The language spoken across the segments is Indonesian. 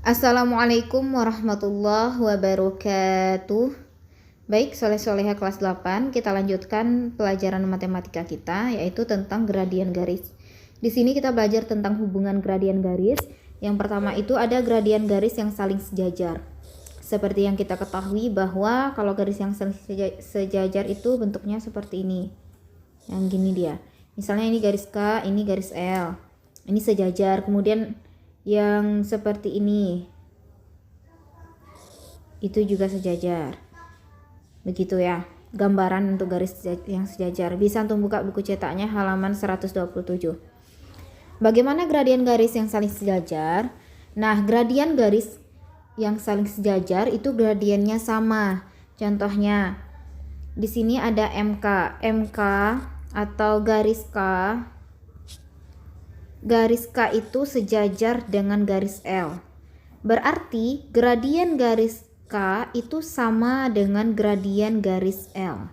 Assalamualaikum warahmatullahi wabarakatuh. Baik, soleh-soleha kelas 8, kita lanjutkan pelajaran matematika kita, yaitu tentang gradien garis. Di sini kita belajar tentang hubungan gradien garis. Yang pertama itu ada gradien garis yang saling sejajar. Seperti yang kita ketahui bahwa kalau garis yang saling sejajar itu bentuknya seperti ini. Yang gini dia. Misalnya ini garis K, ini garis L. Ini sejajar. Kemudian yang seperti ini itu juga sejajar, begitu ya gambaran untuk garis yang sejajar. Bisa untuk buka buku cetaknya halaman 127. Bagaimana gradien garis yang saling sejajar? Nah, gradien garis yang saling sejajar itu gradiennya sama. Contohnya di sini ada MK atau garis K. Garis K itu sejajar dengan garis L. Berarti gradien garis K itu sama dengan gradien garis L.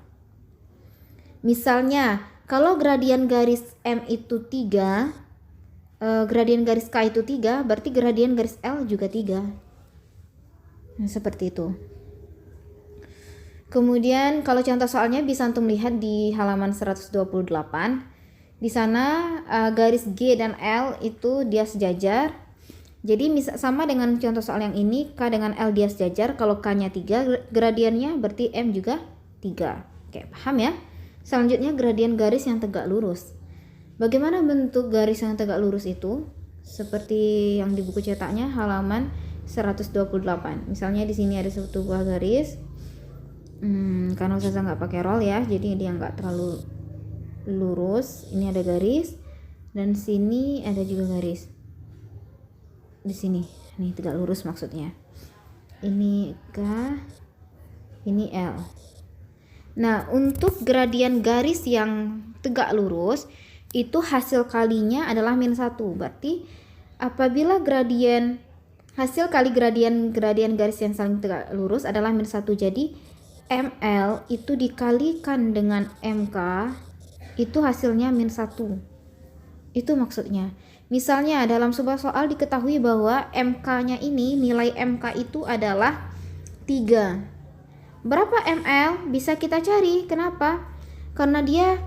Misalnya, kalau gradien garis M itu 3, gradien garis K itu 3, berarti gradien garis L juga 3. Nah, seperti itu. Kemudian kalau contoh soalnya bisa antum lihat di halaman 128. Di sana garis G dan L itu dia sejajar. Jadi sama dengan contoh soal yang ini, K dengan L dia sejajar. Kalau K-nya 3, gradiennya berarti M juga 3. Oke, paham ya? Selanjutnya gradien garis yang tegak lurus. Bagaimana bentuk garis yang tegak lurus itu? Seperti yang di buku cetaknya halaman 128. Misalnya di sini ada satu buah garis. Karena saya nggak pakai roll ya, jadi dia nggak terlalu lurus. Ini ada garis dan sini ada juga garis. Di sini nih tegak lurus maksudnya. Ini K, ini L. Nah, untuk gradien garis yang tegak lurus itu hasil kalinya adalah -1. Berarti apabila hasil kali gradien garis yang saling tegak lurus adalah -1, jadi ML itu dikalikan dengan MK itu hasilnya -1. Itu maksudnya. Misalnya dalam sebuah soal diketahui bahwa MK-nya ini, nilai MK itu adalah 3. Berapa ML? Bisa kita cari. Kenapa? Karena dia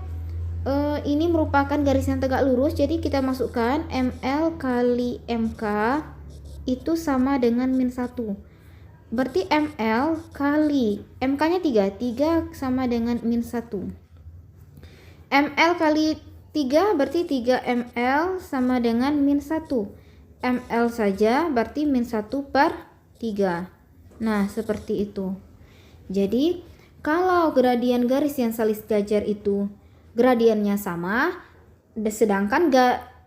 ini merupakan garis yang tegak lurus, jadi kita masukkan ML kali MK itu sama dengan -1. Berarti ML kali MK-nya 3 sama dengan -1. ML kali 3 berarti 3 ml sama dengan -1. ml saja berarti -1/3. Nah, seperti itu. Jadi, kalau gradien garis yang saling sejajar itu gradiennya sama, sedangkan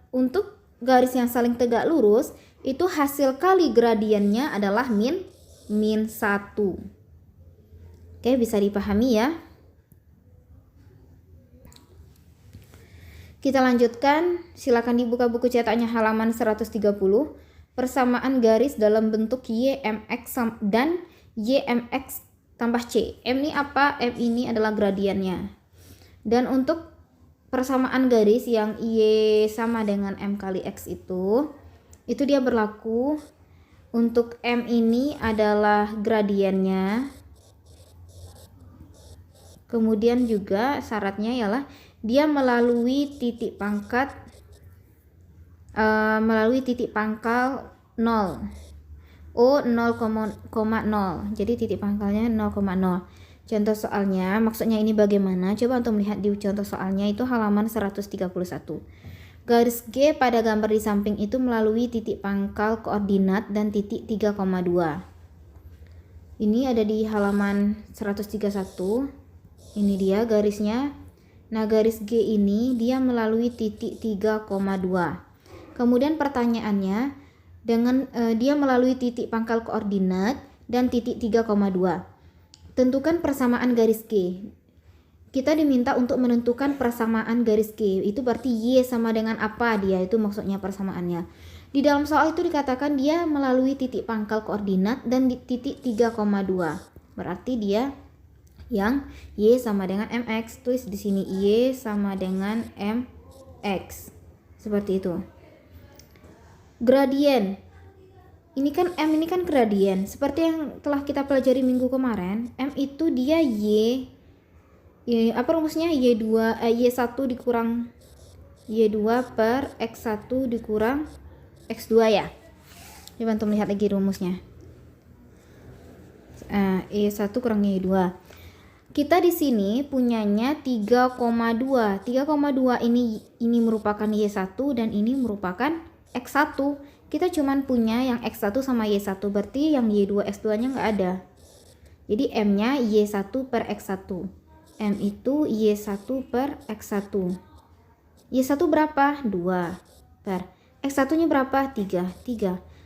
untuk garis yang saling tegak lurus itu hasil kali gradiennya adalah -1. Oke, bisa dipahami ya. Kita lanjutkan, silakan dibuka buku cetaknya halaman 130. Persamaan garis dalam bentuk YMX dan YMX tambah C. M ini apa? M ini adalah gradiennya. Dan untuk persamaan garis yang Y sama dengan M kali X itu dia berlaku untuk M ini adalah gradiennya. Kemudian juga syaratnya ialah dia melalui titik pangkal 0. O 0,0. Jadi titik pangkalnya 0,0. Contoh soalnya, maksudnya ini bagaimana? Coba untuk melihat di contoh soalnya itu halaman 131. Garis G pada gambar di samping itu melalui titik pangkal koordinat dan titik 3,2. Ini ada di halaman 131. Ini dia garisnya. Nah, garis G ini dia melalui titik 3,2. Kemudian pertanyaannya, dia melalui titik pangkal koordinat dan titik 3,2. Tentukan persamaan garis G. Kita diminta untuk menentukan persamaan garis G. Itu berarti Y sama dengan apa dia, itu maksudnya persamaannya. Di dalam soal itu dikatakan dia melalui titik pangkal koordinat dan di titik 3,2. Berarti dia yang Y sama dengan MX. Tulis di sini Y sama dengan MX. Seperti itu. Gradien Ini kan M ini kan gradien. Seperti yang telah kita pelajari minggu kemarin, M itu dia apa rumusnya? Y1 dikurang Y2 per X1 dikurang X2 ya. Dibantu melihat lagi rumusnya. Y1 kurang Y2. Kita di sini punyanya 3,2. 3,2 ini merupakan Y1 dan ini merupakan X1. Kita cuman punya yang X1 sama Y1, berarti yang Y2 X2-nya nggak ada. Jadi M-nya Y1 per X1. M itu Y1 per X1. Y1 berapa? 2 per X1-nya berapa? 3.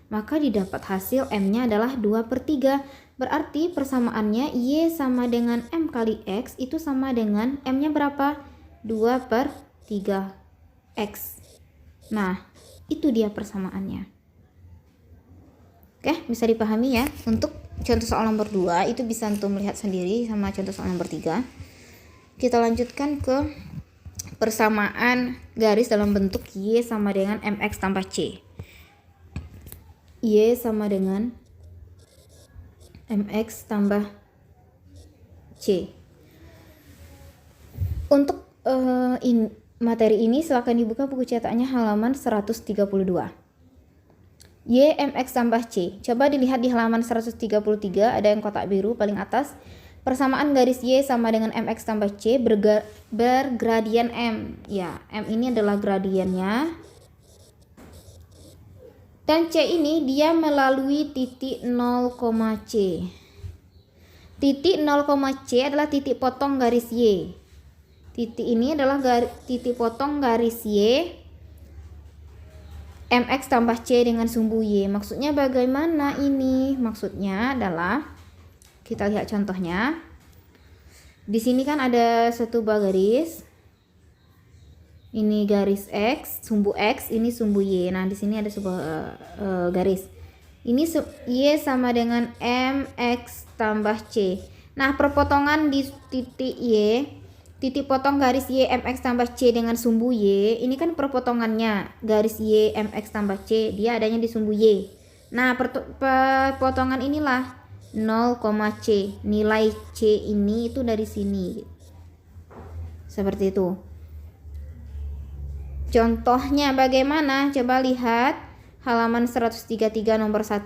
Maka didapat hasil M-nya adalah 2 per 3. Berarti persamaannya Y sama dengan M kali X itu sama dengan M-nya berapa? 2 per 3X. Nah, itu dia persamaannya. Oke, bisa dipahami ya. Untuk contoh soal nomor 2 itu bisa untuk melihat sendiri sama contoh soal nomor 3. Kita lanjutkan ke persamaan garis dalam bentuk Y sama dengan MX tambah C. Y sama dengan MX tambah C. Untuk materi ini silakan dibuka buku cetaknya halaman 132. Y MX tambah C. Coba dilihat di halaman 133, ada yang kotak biru paling atas. Persamaan garis Y sama dengan MX tambah C bergradien M. Ya, M ini adalah gradiennya. Dan C ini dia melalui titik 0, C. Titik 0, C adalah titik potong garis Y. Titik ini adalah titik potong garis Y MX tambah C dengan sumbu Y. Maksudnya bagaimana ini? Maksudnya adalah kita lihat contohnya. Di sini kan ada satu buah garis. Ini garis X, sumbu X, ini sumbu Y. Nah, di sini ada sebuah garis. Ini Y sama dengan MX tambah C. Nah, perpotongan di titik Y, titik potong garis Y MX tambah C dengan sumbu Y, ini kan perpotongannya garis Y MX tambah C, dia adanya di sumbu Y. Nah, perpotongan inilah 0, C. Nilai C ini itu dari sini. Seperti itu. Contohnya bagaimana? Coba lihat halaman 133 nomor 1.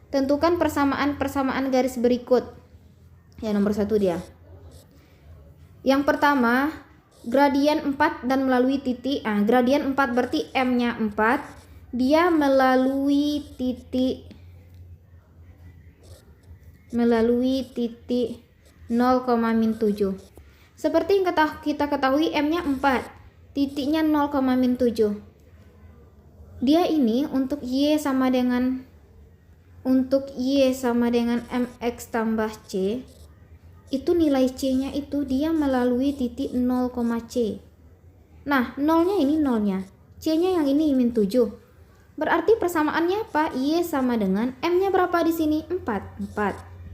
Tentukan persamaan garis berikut. Ya, nomor 1 dia. Yang pertama, gradien 4 dan melalui titik. Gradien 4 berarti M-nya 4. Dia melalui titik 0,-7. Seperti yang kita ketahui M-nya 4. Titiknya 0,-7. Dia ini untuk Y sama dengan MX tambah C. Itu nilai C-nya itu dia melalui titik 0, C. Nah, nolnya ini nolnya. C-nya yang ini min 7. Berarti persamaannya apa? Y sama dengan M-nya berapa di sini? 4.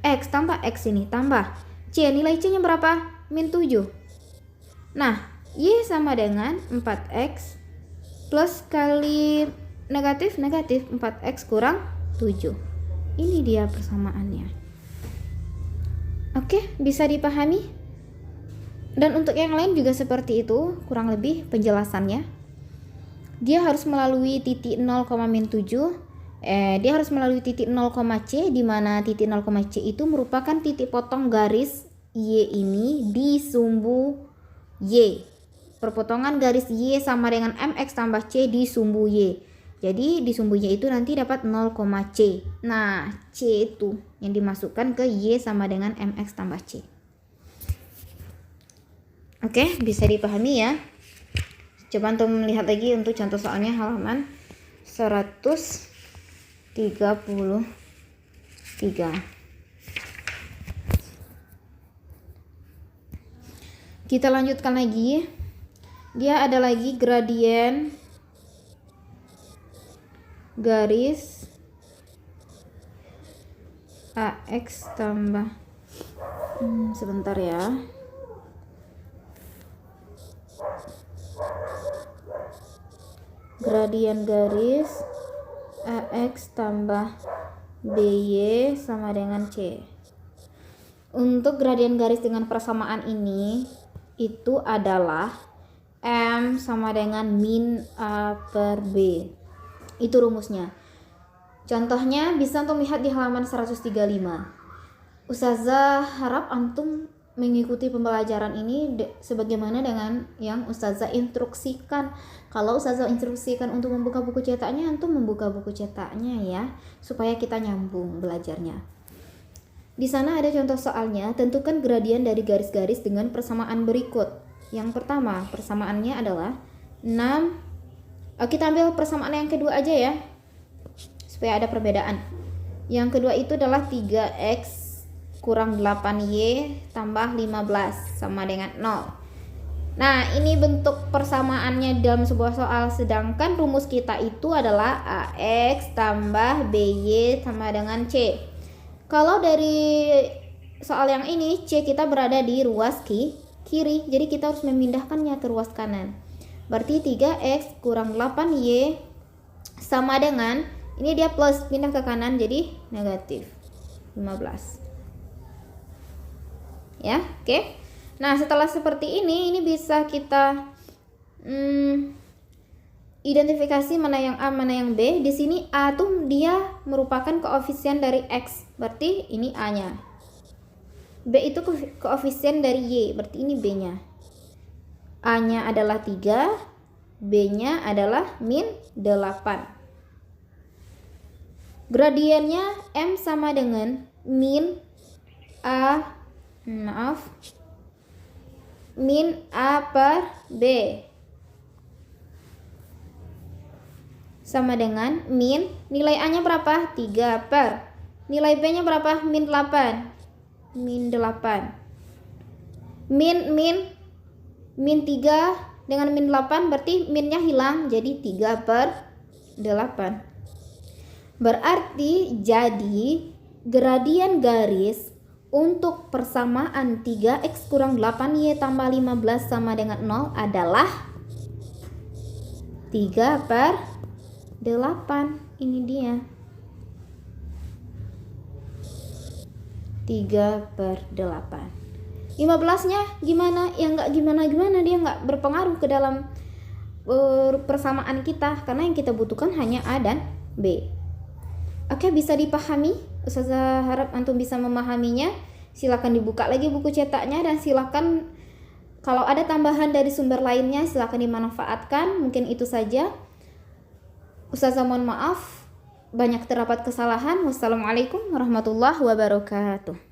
X tambah X ini tambah C. Nilai C-nya berapa? Min 7. Nah, Y sama dengan 4X plus kali negatif 4X kurang 7. Ini dia persamaannya. Oke, bisa dipahami? Dan untuk yang lain juga seperti itu, kurang lebih penjelasannya. Dia harus melalui titik 0,-7. Dia harus melalui titik 0, C, di mana titik 0, C itu merupakan titik potong garis Y ini di sumbu Y. Perpotongan garis Y sama dengan MX tambah C di sumbu Y. Jadi di sumbunya itu nanti dapat 0, C. Nah, C itu yang dimasukkan ke Y sama dengan MX tambah C. Oke, bisa dipahami ya. Coba untuk melihat lagi untuk contoh soalnya halaman 133. Kita lanjutkan lagi. Dia ada lagi gradien garis AX tambah sebentar ya. Gradien garis AX tambah BY sama dengan C. Untuk gradien garis dengan persamaan ini itu adalah M sama dengan min A per B. Itu rumusnya. Contohnya bisa antum lihat di halaman 135. Ustazah harap antum mengikuti pembelajaran ini sebagaimana dengan yang Ustazah instruksikan. Kalau Ustazah instruksikan untuk membuka buku cetaknya, antum membuka buku cetaknya ya, supaya kita nyambung belajarnya. Di sana ada contoh soalnya, tentukan gradien dari garis-garis dengan persamaan berikut. Yang pertama, persamaannya adalah 6. Kita ambil persamaan yang kedua aja ya, supaya ada perbedaan. Yang kedua itu adalah 3x kurang 8y tambah 15 sama dengan 0. Nah, ini bentuk persamaannya dalam sebuah soal, sedangkan rumus kita itu adalah AX tambah BY sama dengan C. Kalau dari soal yang ini, C kita berada di ruas kiri, jadi kita harus memindahkannya ke ruas kanan. Berarti 3x kurang 8y sama dengan, ini dia plus, pindah ke kanan jadi negatif 15. Ya, oke. Nah, setelah seperti ini bisa kita identifikasi mana yang A, mana yang B. Di sini A tuh dia merupakan koefisien dari X, berarti ini A-nya. B itu koefisien dari Y, berarti ini B-nya. A-nya adalah 3, B-nya adalah min 8. Gradiennya M sama dengan min A per B sama dengan min, nilai A nya berapa? 3 per nilai B nya berapa? Min 8 min 3 dengan min 8, berarti minnya hilang jadi 3 per 8. Berarti jadi gradien garis untuk persamaan 3x kurang 8y tambah 15 sama dengan 0 adalah 3 per 8. Ini dia 3 per 8. 15 nya gimana? Ya nggak gimana-gimana, dia nggak berpengaruh ke dalam persamaan kita, karena yang kita butuhkan hanya A dan B. Oke, bisa dipahami? Ustazah harap antum bisa memahaminya. Silakan dibuka lagi buku cetaknya, dan silakan kalau ada tambahan dari sumber lainnya silakan dimanfaatkan. Mungkin itu saja. Ustazah mohon maaf banyak terdapat kesalahan. Wassalamualaikum warahmatullahi wabarakatuh.